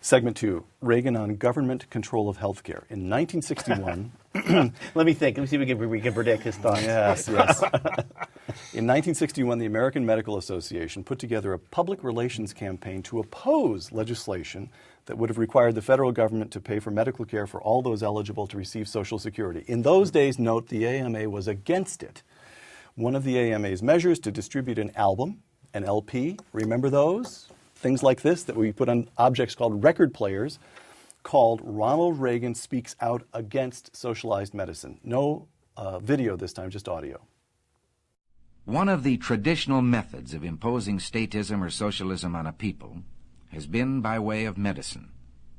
Segment 2, Reagan on government control of healthcare. In 1961... Let me think. Let me see if we can predict his thoughts. Yes, yes. In 1961, the American Medical Association put together a public relations campaign to oppose legislation that would have required the federal government to pay for medical care for all those eligible to receive Social Security. In those days, note, the AMA was against it. One of the AMA's measures to distribute an album, an LP, remember those? Things like this that we put on objects called record players, called Ronald Reagan Speaks Out Against Socialized Medicine. No video this time, just audio. One of the traditional methods of imposing statism or socialism on a people has been by way of medicine.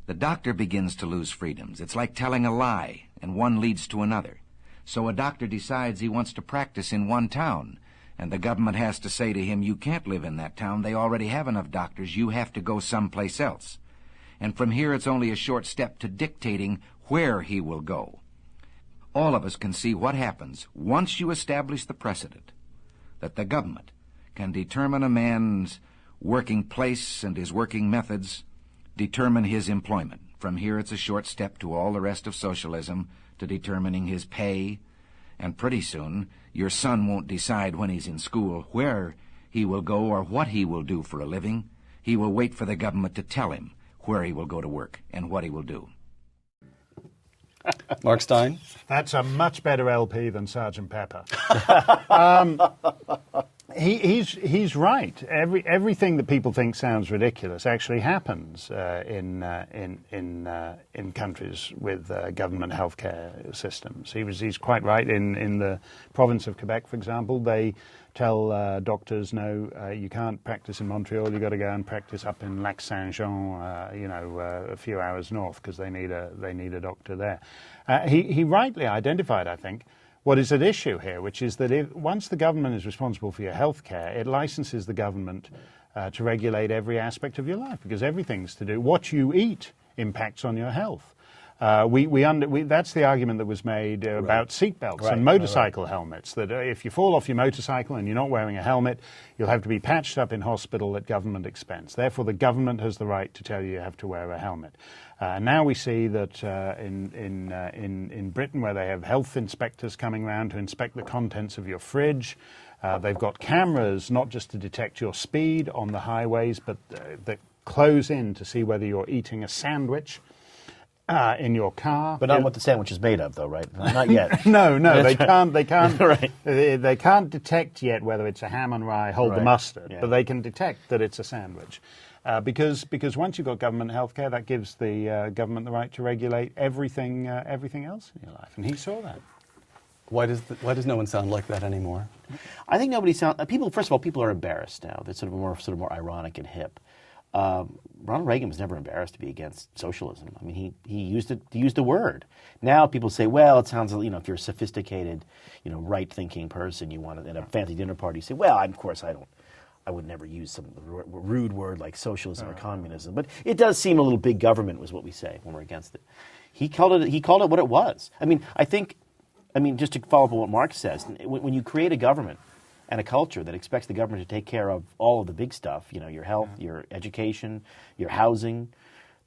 The doctor begins to lose freedoms. It's like telling a lie, and one leads to another. So a doctor decides he wants to practice in one town, and the government has to say to him, you can't live in that town. They already have enough doctors. You have to go someplace else. And from here it's only a short step to dictating where he will go. All of us can see what happens once you establish the precedent that the government can determine a man's working place and his working methods, determine his employment. From here it's a short step to all the rest of socialism, to determining his pay, and pretty soon your son won't decide when he's in school where he will go or what he will do for a living. He will wait for the government to tell him where he will go to work and what he will do. Mark Steyn? That's a much better LP than Sergeant Pepper. He's right. Everything that people think sounds ridiculous actually happens in countries with government healthcare systems. He's quite right. In the province of Quebec, for example, they tell doctors, no, you can't practice in Montreal. You've got to go and practice up in Lac Saint-Jean, a few hours north, because they need a doctor there. He rightly identified, I think, what is at issue here, which is that once the government is responsible for your health care, it licenses the government to regulate every aspect of your life, because everything's to do. What you eat impacts on your health. That's the argument that was made about seatbelts and motorcycle helmets, that if you fall off your motorcycle and you're not wearing a helmet, you'll have to be patched up in hospital at government expense. Therefore, the government has the right to tell you you have to wear a helmet. Now we see that in Britain, where they have health inspectors coming around to inspect the contents of your fridge, they've got cameras not just to detect your speed on the highways, but that close in to see whether you're eating a sandwich in your car. But not what the sandwich is made of, though, right? Not yet. No, they can't. Right. They can't detect yet whether it's a ham and rye, hold the mustard, but they can detect that it's a sandwich. Because once you've got government healthcare, that gives the government the right to regulate everything else in your life, and he saw that. Why does no one sound like that anymore? I think nobody people. First of all, people are embarrassed now. They're sort of more ironic and hip. Ronald Reagan was never embarrassed to be against socialism. I mean, he used the word. Now people say, well, it sounds, if you're a sophisticated, right-thinking person, you want to, at a fancy dinner party, you say, well, of course I would never use some rude word like socialism or communism. But it does seem a little big government, was what we say when we're against it. He called it what it was. I mean, just to follow up on what Mark says, when you create a government and a culture that expects the government to take care of all of the big stuff, your health, your education, your housing,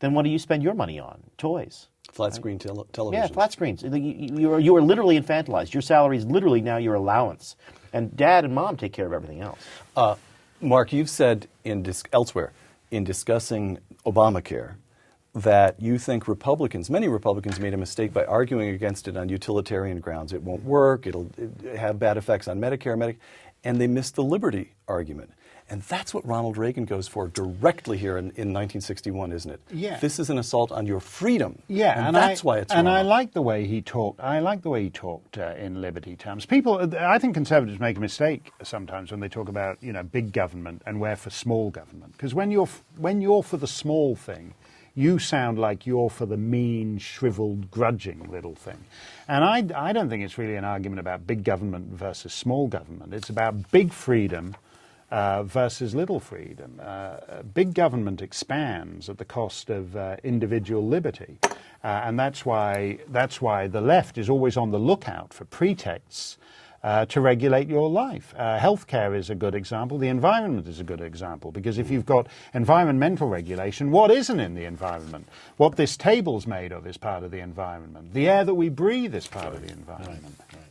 then what do you spend your money on? Toys. Flat screen television. Yeah, flat screens. You are literally infantilized. Your salary is literally now your allowance. And dad and mom take care of everything else. Mark, you've said elsewhere in discussing Obamacare that you think many Republicans made a mistake by arguing against it on utilitarian grounds. It won't work, it'll have bad effects on Medicare, and they missed the liberty argument. And that's what Ronald Reagan goes for directly here in 1961, isn't it? Yeah. This is an assault on your freedom. Yeah, and that's why it's wrong. And I like the way he talked. In liberty terms. I think conservatives make a mistake sometimes when they talk about big government and we're for small government. Because when you're for the small thing, you sound like you're for the mean, shriveled, grudging little thing. And I don't think it's really an argument about big government versus small government. It's about big freedom versus little freedom. Big government expands at the cost of individual liberty. And that's why the left is always on the lookout for pretexts to regulate your life. Healthcare is a good example. The environment is a good example, because if you've got environmental regulation, what isn't in the environment? What this table's made of is part of the environment. The air that we breathe is part of the environment. Right.